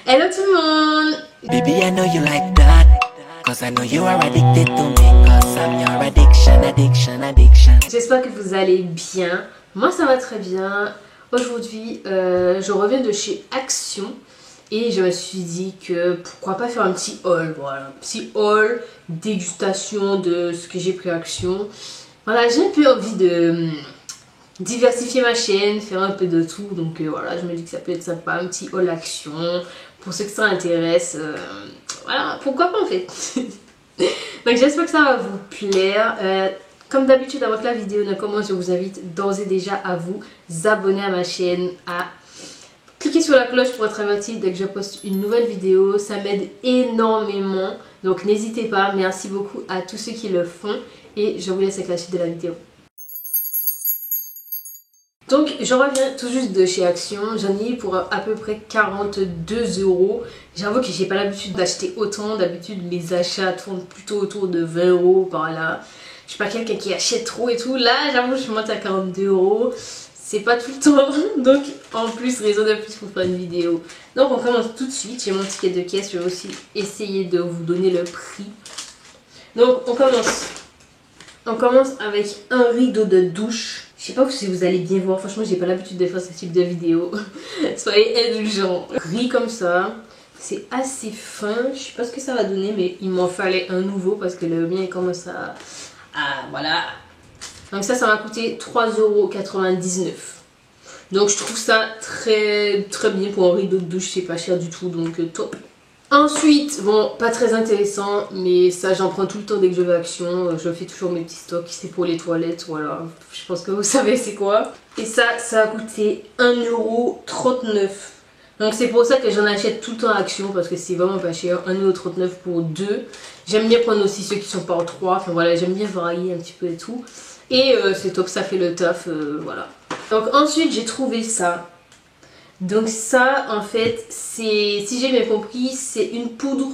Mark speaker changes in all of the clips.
Speaker 1: Hello tout le monde.
Speaker 2: Baby, I know you like that, cause I know you are addicted to me, cause I'm your addiction.
Speaker 1: J'espère que vous allez bien. Moi ça va très bien. Aujourd'hui je reviens de chez Action et je me suis dit que pourquoi pas faire un petit haul. Voilà, un petit haul, dégustation de ce que j'ai pris Action. Voilà, j'ai un peu envie de diversifier ma chaîne, faire un peu de tout, donc voilà, je me dis que ça peut être sympa, un petit haul Action pour ceux que ça intéresse, voilà, pourquoi pas en fait. Donc j'espère que ça va vous plaire. Comme d'habitude, avant que la vidéo ne commence, je vous invite d'ores et déjà à vous abonner à ma chaîne, à cliquer sur la cloche pour être averti dès que je poste une nouvelle vidéo, ça m'aide énormément, donc n'hésitez pas. Merci beaucoup à tous ceux qui le font et je vous laisse avec la suite de la vidéo. Donc je reviens tout juste de chez Action, j'en ai eu pour à peu près 42 €. J'avoue que j'ai pas l'habitude d'acheter autant, d'habitude mes achats tournent plutôt autour de 20 € par là. Je suis pas quelqu'un qui achète trop et tout, là j'avoue je monte à 42 €, c'est pas tout le temps, donc en plus raison de plus pour faire une vidéo. Donc on commence tout de suite, j'ai mon ticket de caisse, je vais aussi essayer de vous donner le prix. Donc on commence avec un rideau de douche. Je sais pas si vous allez bien voir, franchement j'ai pas l'habitude de faire ce type de vidéo. Soyez indulgents. Gris comme ça, c'est assez fin, je sais pas ce que ça va donner mais il m'en fallait un nouveau parce que le mien il commence à voilà. Donc ça m'a coûté 3,99 €. Donc je trouve ça très bien pour un rideau de douche, c'est pas cher du tout, donc top. Ensuite, bon, pas très intéressant, mais ça j'en prends tout le temps dès que je vais à Action. Je fais toujours mes petits stocks, c'est pour les toilettes, voilà. Je pense que vous savez c'est quoi. Et ça a coûté 1,39 €. Donc c'est pour ça que j'en achète tout le temps à Action, parce que c'est vraiment pas cher. 1,39 € pour 2. J'aime bien prendre aussi ceux qui sont par 3. Enfin voilà, j'aime bien varier un petit peu et tout. Et c'est top, ça fait le taf, voilà. Donc ensuite j'ai trouvé ça. Donc ça en fait c'est, si j'ai bien compris, c'est une poudre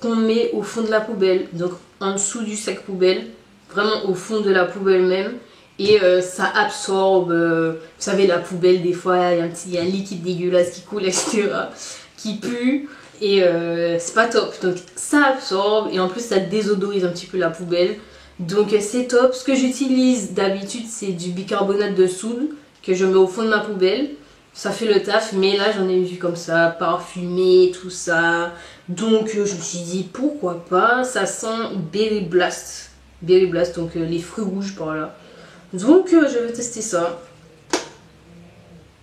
Speaker 1: qu'on met au fond de la poubelle, donc en dessous du sac poubelle, vraiment au fond de la poubelle même, et ça absorbe, vous savez la poubelle des fois il y a un liquide dégueulasse qui coule etc, qui pue, et c'est pas top, donc ça absorbe et en plus ça désodorise un petit peu la poubelle, donc c'est top. Ce que j'utilise d'habitude c'est du bicarbonate de soude que je mets au fond de ma poubelle. Ça fait le taf, mais là j'en ai vu comme ça, parfumé, tout ça. Donc je me suis dit pourquoi pas, ça sent Berry Blast. Berry Blast, donc les fruits rouges par là. Donc je vais tester ça.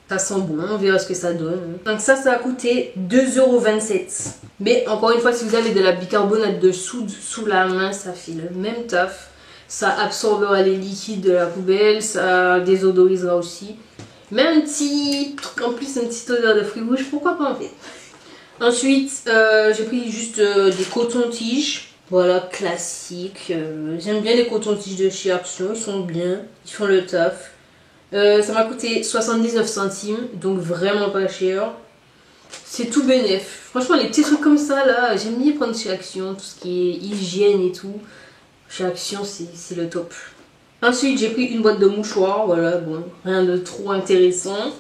Speaker 1: Ça sent bon, on verra ce que ça donne. Donc ça a coûté 2,27 €. Mais encore une fois, si vous avez de la bicarbonate de soude sous la main, ça fait le même taf. Ça absorbera les liquides de la poubelle, ça désodorisera aussi. Mais un petit truc en plus, une petite odeur de fruits rouges, pourquoi pas en fait. Ensuite, j'ai pris juste des cotons-tiges. Voilà, classique. J'aime bien les cotons-tiges de chez Action, ils sont bien, ils font le taf. Ça m'a coûté 79 centimes, donc vraiment pas cher. C'est tout bénef. Franchement, les petits trucs comme ça là, j'aime bien prendre chez Action, tout ce qui est hygiène et tout. Chez Action, c'est le top. Ensuite, j'ai pris une boîte de mouchoirs, voilà, bon, rien de trop intéressant.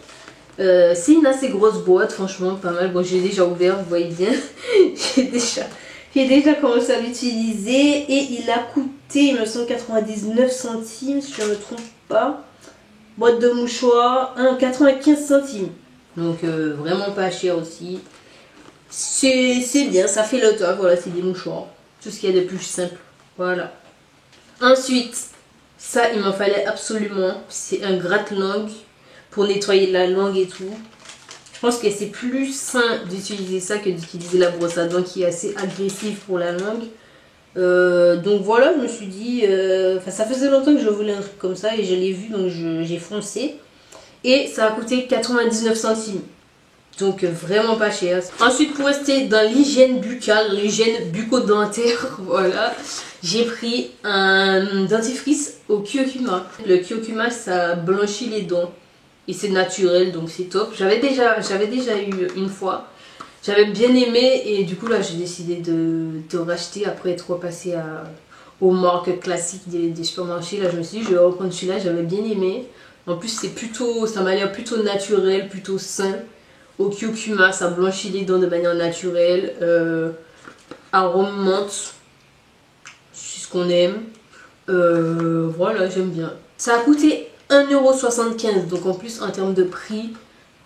Speaker 1: C'est une assez grosse boîte, franchement, pas mal. Bon, j'ai déjà ouvert, vous voyez bien. j'ai déjà commencé à l'utiliser et il a coûté, il me semble, 99 centimes, si je ne me trompe pas. Boîte de mouchoirs, 95 centimes. Donc, vraiment pas cher aussi. C'est bien, ça fait le top, voilà, c'est des mouchoirs. Tout ce qu'il y a de plus simple, voilà. Ensuite, ça, il m'en fallait absolument. C'est un gratte-langue pour nettoyer la langue et tout. Je pense que c'est plus sain d'utiliser ça que d'utiliser la brosse à dents qui est assez agressive pour la langue. Donc voilà, je me suis dit... ça faisait longtemps que je voulais un truc comme ça et je l'ai vu, donc j'ai foncé. Et ça a coûté 99 centimes. Donc vraiment pas cher. Ensuite, pour rester dans l'hygiène buccale, l'hygiène bucco-dentaire, voilà, j'ai pris un dentifrice au curcuma. Le curcuma, ça blanchit les dents et c'est naturel, donc c'est top. J'avais déjà eu une fois. J'avais bien aimé et du coup là j'ai décidé de racheter après être repassé aux marques classiques des supermarchés. Là je me suis dit je vais reprendre celui-là, j'avais bien aimé. En plus c'est plutôt, ça m'a l'air plutôt naturel, plutôt sain. au curcuma, ça blanchit les dents de manière naturelle. Arôme menthe, c'est ce qu'on aime. Voilà, j'aime bien. Ça a coûté 1,75 €, donc en plus en termes de prix,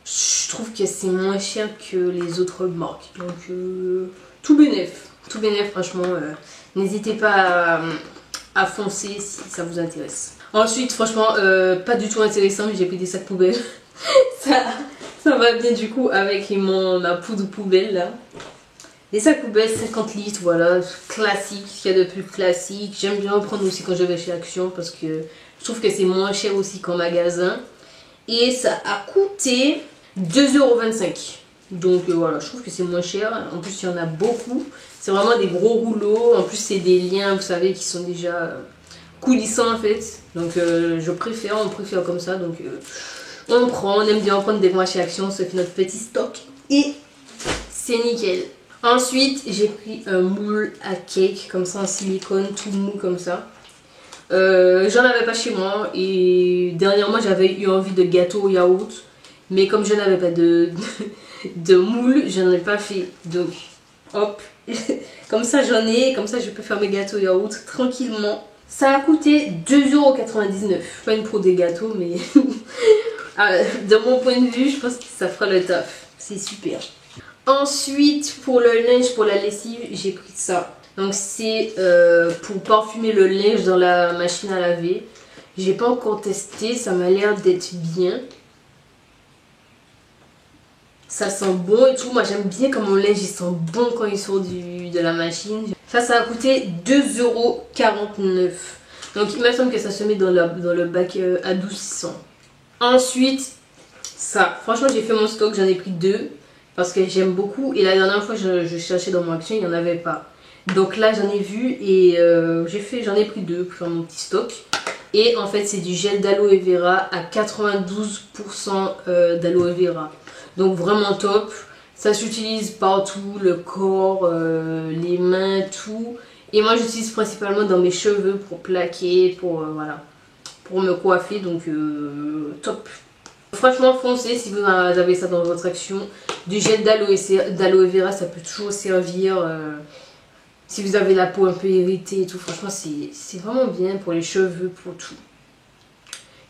Speaker 1: je trouve que c'est moins cher que les autres marques. Donc tout bénef franchement. N'hésitez pas à foncer si ça vous intéresse. Ensuite, franchement, pas du tout intéressant, mais j'ai pris des sacs poubelles. ça va bien du coup avec ma poudre poubelle là. Des sacs poubelles 50 litres, voilà, classique, ce qu'il y a de plus classique. J'aime bien en prendre aussi quand je vais chez Action parce que je trouve que c'est moins cher aussi qu'en magasin. Et ça a coûté 2,25 €. Donc voilà, je trouve que c'est moins cher. En plus, il y en a beaucoup. C'est vraiment des gros rouleaux. En plus, c'est des liens, vous savez, qui sont déjà coulissants en fait. Donc on préfère comme ça. Donc on prend, on aime bien en prendre des mois chez Action. On se fait notre petit stock. Et c'est nickel. Ensuite, j'ai pris un moule à cake, comme ça en silicone, tout mou comme ça. J'en avais pas chez moi. Et dernièrement, j'avais eu envie de gâteau au yaourt. Mais comme je n'avais pas de moule, je n'en ai pas fait. Donc, hop. Comme ça, j'en ai. Comme ça, je peux faire mes gâteaux au yaourt tranquillement. Ça a coûté 2,99 €. Pas une pro des gâteaux, mais de mon point de vue, je pense que ça fera le taf. C'est super. Ensuite, pour le linge, pour la lessive, j'ai pris ça. Donc, c'est pour parfumer le linge dans la machine à laver. J'ai pas encore testé. Ça m'a l'air d'être bien. Ça sent bon et tout. Moi, j'aime bien quand mon linge il sent bon quand il sort de la machine. Ça a coûté 2,49 €. Donc, il me semble que ça se met dans le bac adoucissant. Ensuite, ça. Franchement, j'ai fait mon stock. J'en ai pris 2 parce que j'aime beaucoup. Et la dernière fois, je cherchais dans mon Action, il n'y en avait pas. Donc là, j'en ai vu et j'en ai pris 2 pour faire mon petit stock. Et en fait, c'est du gel d'aloe vera à 92% d'aloe vera. Donc vraiment top, ça s'utilise partout, le corps, les mains, tout. Et moi j'utilise principalement dans mes cheveux pour plaquer, voilà, pour me coiffer, donc top. Franchement foncez si vous avez ça dans votre Action. Du gel d'aloe vera, ça peut toujours servir si vous avez la peau un peu irritée et tout. Franchement c'est vraiment bien pour les cheveux, pour tout.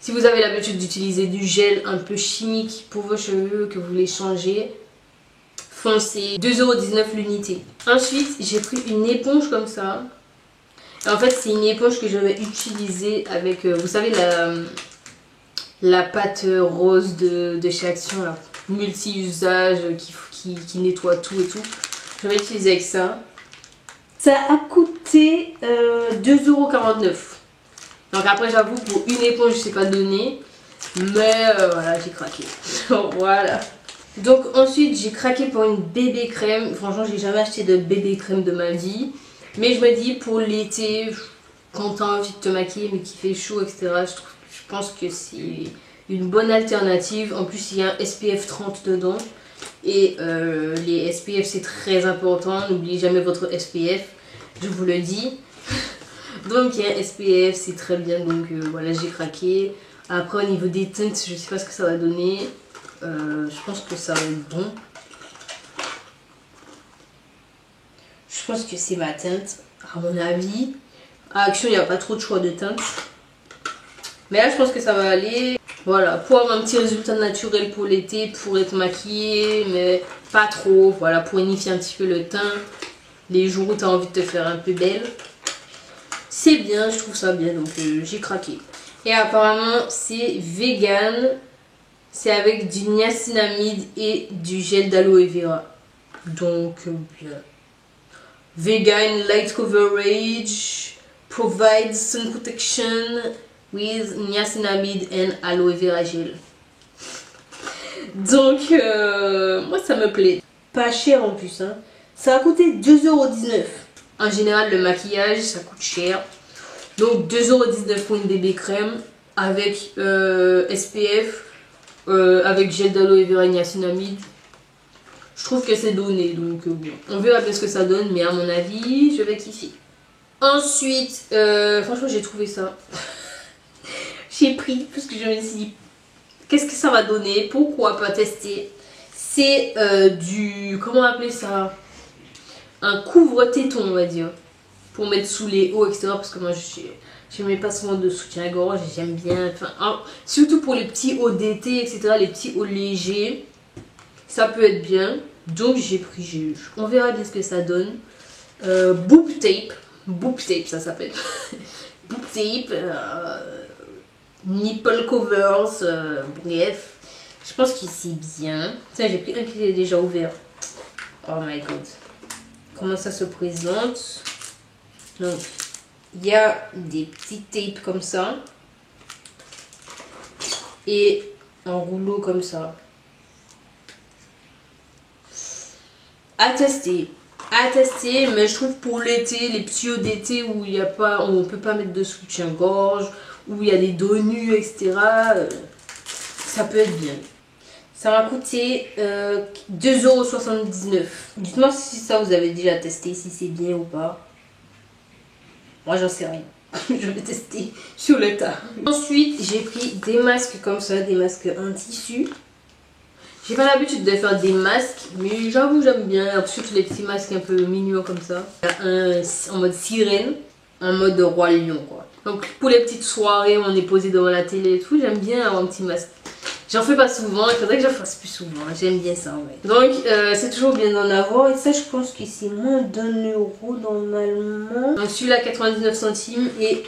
Speaker 1: Si vous avez l'habitude d'utiliser du gel un peu chimique pour vos cheveux, que vous voulez changer, foncez. 2,19 € l'unité. Ensuite, j'ai pris une éponge comme ça. Et en fait, c'est une éponge que je vais utiliser avec, vous savez, la pâte rose de chez Action, là, multi-usage, qui nettoie tout et tout. Je vais utiliser avec ça. Ça a coûté 2,49 €. Donc après j'avoue pour une éponge je sais pas donner. Mais voilà j'ai craqué. Voilà. Donc ensuite j'ai craqué pour une bébé crème. Franchement j'ai jamais acheté de bébé crème de ma vie. Mais je me dis pour l'été, quand t'as envie de te maquiller mais qu'il fait chaud etc. Je pense que c'est une bonne alternative. En plus il y a un SPF 30 dedans. Et les SPF c'est très important. N'oubliez jamais votre SPF. Je vous le dis. Donc il y a un SPF, c'est très bien, donc voilà j'ai craqué. Après au niveau des teintes, je sais pas ce que ça va donner. Je pense que ça va être bon. Je pense que c'est ma teinte, à mon avis. À Action il n'y a pas trop de choix de teinte. Mais là je pense que ça va aller. Voilà, pour avoir un petit résultat naturel pour l'été, pour être maquillée, mais pas trop. Voilà, pour unifier un petit peu le teint. Les jours où tu as envie de te faire un peu belle. C'est bien, je trouve ça bien, donc j'ai craqué. Et apparemment c'est vegan. C'est avec du niacinamide et du gel d'aloe vera. Donc bien. Vegan light coverage. Provides sun protection with niacinamide and aloe vera gel. Donc moi ça me plaît. Pas cher en plus hein. Ça a coûté 2,19 €. En général, le maquillage, ça coûte cher. Donc 2,19 € pour une bébé crème avec SPF, avec gel d'aloe vera et niacinamide. Je trouve que c'est donné. Donc bon, on verra bien ce que ça donne. Mais à mon avis, je vais kiffer. Ensuite, franchement, j'ai trouvé ça. J'ai pris parce que je me suis dit, qu'est-ce que ça va donner? Pourquoi pas tester? C'est comment appeler ça? Un couvre-téton, on va dire. Pour mettre sous les hauts, etc. Parce que moi, je mets pas souvent de soutien-gorge. J'aime bien. Enfin, surtout pour les petits hauts d'été, etc. Les petits hauts légers. Ça peut être bien. Donc, j'ai pris. On verra bien ce que ça donne. Boob tape. Boob tape, ça s'appelle. Boob tape. Nipple covers. Bref. Je pense que c'est bien. Tiens, j'ai pris un qui est déjà ouvert. Oh my god. Comment ça se présente? Donc, il y a des petits tapes comme ça. Et un rouleau comme ça. À tester. À tester, mais je trouve pour l'été, les petits hauts d'été où il y a pas, on peut pas mettre de soutien-gorge, où il y a des dos nus, etc. Ça peut être bien. Ça m'a coûté 2,79 €. Dites-moi si ça vous avez déjà testé, si c'est bien ou pas. Moi j'en sais rien. Je vais tester sur le tas. Ensuite j'ai pris des masques comme ça, des masques en tissu. J'ai pas l'habitude de faire des masques, mais j'avoue j'aime bien. Surtout les petits masques un peu mignons comme ça. Il y a un en mode sirène, en mode roi lion quoi. Donc pour les petites soirées où on est posé devant la télé et tout, j'aime bien avoir un petit masque. J'en fais pas souvent, il faudrait que j'en fasse plus souvent, j'aime bien ça ouais. Donc c'est toujours bien d'en avoir et ça je pense que c'est moins d'1 € normalement. Donc celui-là 99 centimes et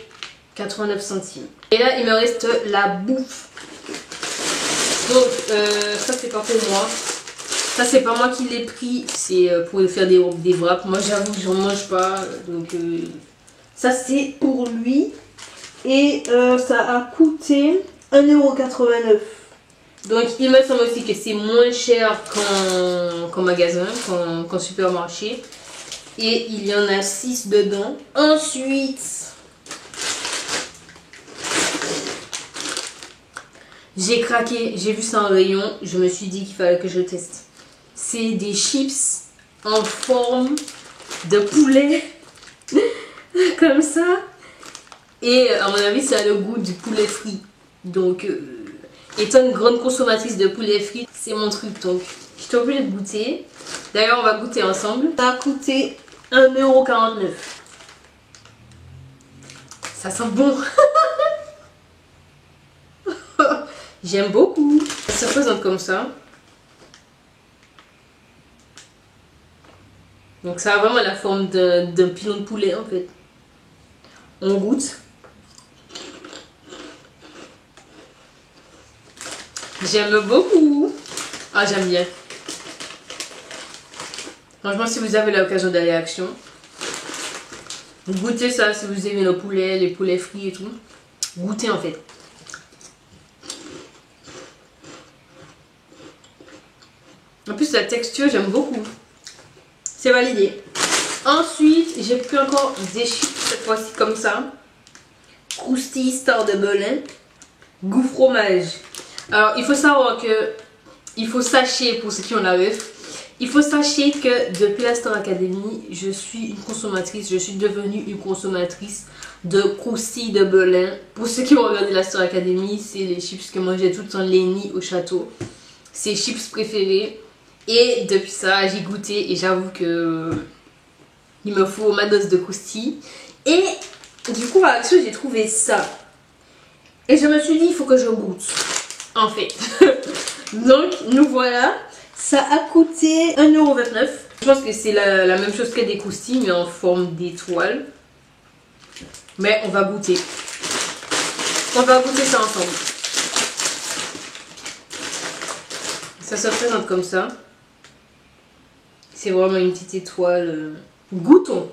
Speaker 1: 89 centimes. Et là il me reste la bouffe. Donc ça c'est pas pour moi. Ça c'est pas moi qui l'ai pris, c'est pour faire des wraps. Moi j'avoue que j'en mange pas, donc ça c'est pour lui. Et ça a coûté 1,89 €. Donc il me semble aussi que c'est moins cher qu'en magasin, qu'en supermarché. Et il y en a 6 dedans. Ensuite, j'ai craqué, j'ai vu ça en rayon. Je me suis dit qu'il fallait que je teste. C'est des chips en forme de poulet. Comme ça. Et à mon avis ça a le goût du poulet frit. Donc étant une grande consommatrice de poulet frit, c'est mon truc, donc je suis obligée de goûter. D'ailleurs, on va goûter ensemble. Ça a coûté 1,49 €. Ça sent bon. J'aime beaucoup. Ça se présente comme ça. Donc ça a vraiment la forme d'un pilon de poulet en fait. On goûte. J'aime beaucoup. Ah, j'aime bien. Franchement, si vous avez l'occasion d'aller à Action, goûtez ça si vous aimez le poulet, les poulets frits et tout. Goûtez en fait. En plus, la texture, j'aime beaucoup. C'est validé. Ensuite, j'ai pris encore des chips, cette fois-ci comme ça. Croustilles Star de Belin. Goût fromage. Alors, il faut savoir que, il faut sachez, pour ceux qui ont la ref, il faut sachez que depuis la Star Academy, je suis une consommatrice, je suis devenue une consommatrice de croustilles de Belin. Pour ceux qui ont regardé la Star Academy, c'est les chips que moi j'ai tout le temps Lenny au château. C'est les chips préférés. Et depuis ça, j'ai goûté et j'avoue que il me faut ma dose de croustilles. Et du coup, à Action, j'ai trouvé ça. Et je me suis dit, il faut que je goûte. En fait. Donc, nous voilà. Ça a coûté 1,29 €. Je pense que c'est la même chose que des croustilles, mais en forme d'étoile. Mais on va goûter. On va goûter ça ensemble. Ça se présente comme ça. C'est vraiment une petite étoile. Goûtons.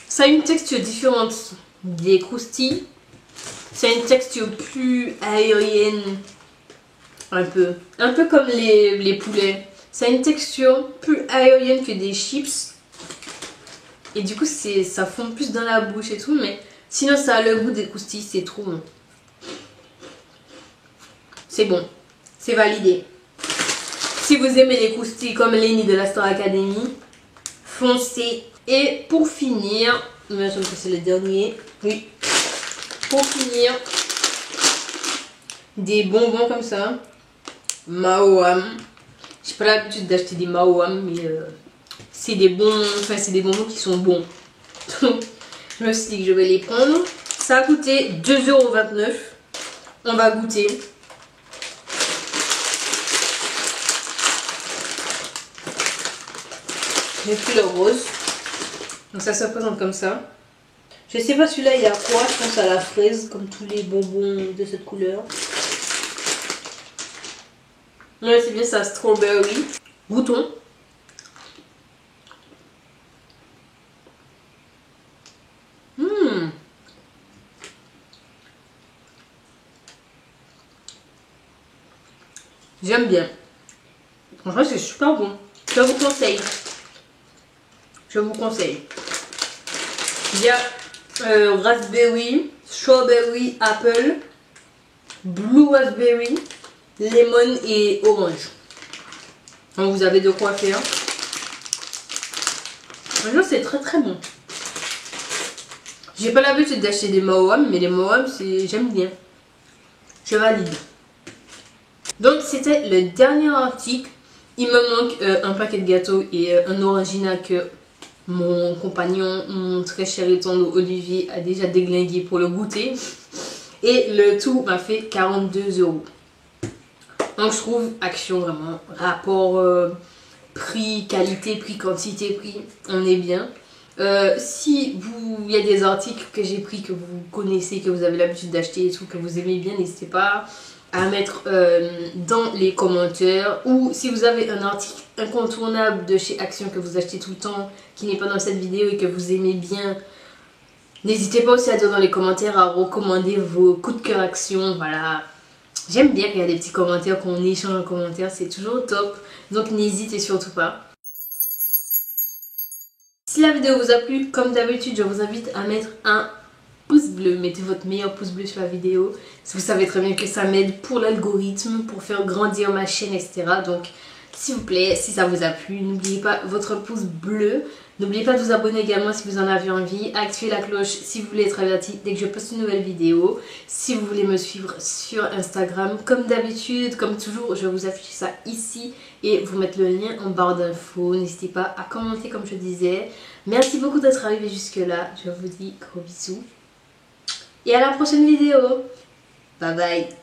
Speaker 1: Ça a une texture différente des croustilles. C'est une texture plus aérienne. Un peu comme les poulets. Ça a une texture plus aérienne que des chips. Et du coup, ça fond plus dans la bouche et tout. Mais sinon, ça a le goût des croustilles. C'est trop bon. C'est bon. C'est validé. Si vous aimez les croustilles comme Lenny de la Star Academy, foncez. Et pour finir, il me semble que c'est le dernier. Oui. Pour finir, des bonbons comme ça. Maoam. J'ai pas l'habitude d'acheter des Maoam, mais c'est des bons, enfin c'est des bonbons qui sont bons. Donc je me suis dit que je vais les prendre. Ça a coûté 2,29 €. On va goûter. J'ai pris le rose. Donc ça se présente comme ça. Je sais pas celui-là il y a quoi. Je pense à la fraise comme tous les bonbons de cette couleur. Ouais, c'est bien ça, strawberry. Goûtons. J'aime bien. Franchement, c'est super bon. Je vous conseille. Je vous conseille. Il y a raspberry, strawberry, apple, blue raspberry, lemon et orange. Donc vous avez de quoi faire. Franchement, c'est très très bon. J'ai pas l'habitude d'acheter des Maoam, mais les Maoam, j'aime bien. Je valide. Donc c'était le dernier article. Il me manque un paquet de gâteaux et un orangina que mon compagnon, mon très cher et tendre Olivier a déjà déglingué pour le goûter. Et le tout m'a fait 42 €. Donc je trouve Action vraiment, rapport prix, qualité, prix, quantité, prix, on est bien. Si il y a des articles que j'ai pris, que vous connaissez, que vous avez l'habitude d'acheter et tout, que vous aimez bien, n'hésitez pas à mettre dans les commentaires. Ou si vous avez un article incontournable de chez Action que vous achetez tout le temps, qui n'est pas dans cette vidéo et que vous aimez bien, n'hésitez pas aussi à dire dans les commentaires, à recommander vos coups de cœur Action. Voilà, j'aime bien qu'il y a des petits commentaires, qu'on échange en commentaire, c'est toujours top. Donc n'hésitez surtout pas. Si la vidéo vous a plu, comme d'habitude, je vous invite à mettre un pouce bleu. Mettez votre meilleur pouce bleu sur la vidéo. Vous savez très bien que ça m'aide pour l'algorithme, pour faire grandir ma chaîne, etc. Donc, s'il vous plaît, si ça vous a plu, n'oubliez pas votre pouce bleu. N'oubliez pas de vous abonner également si vous en avez envie. Activez la cloche si vous voulez être averti dès que je poste une nouvelle vidéo. Si vous voulez me suivre sur Instagram, comme d'habitude, comme toujours, je vais vous afficher ça ici et vous mettre le lien en barre d'infos. N'hésitez pas à commenter comme je disais. Merci beaucoup d'être arrivé jusque là. Je vous dis gros bisous. Et à la prochaine vidéo. Bye bye.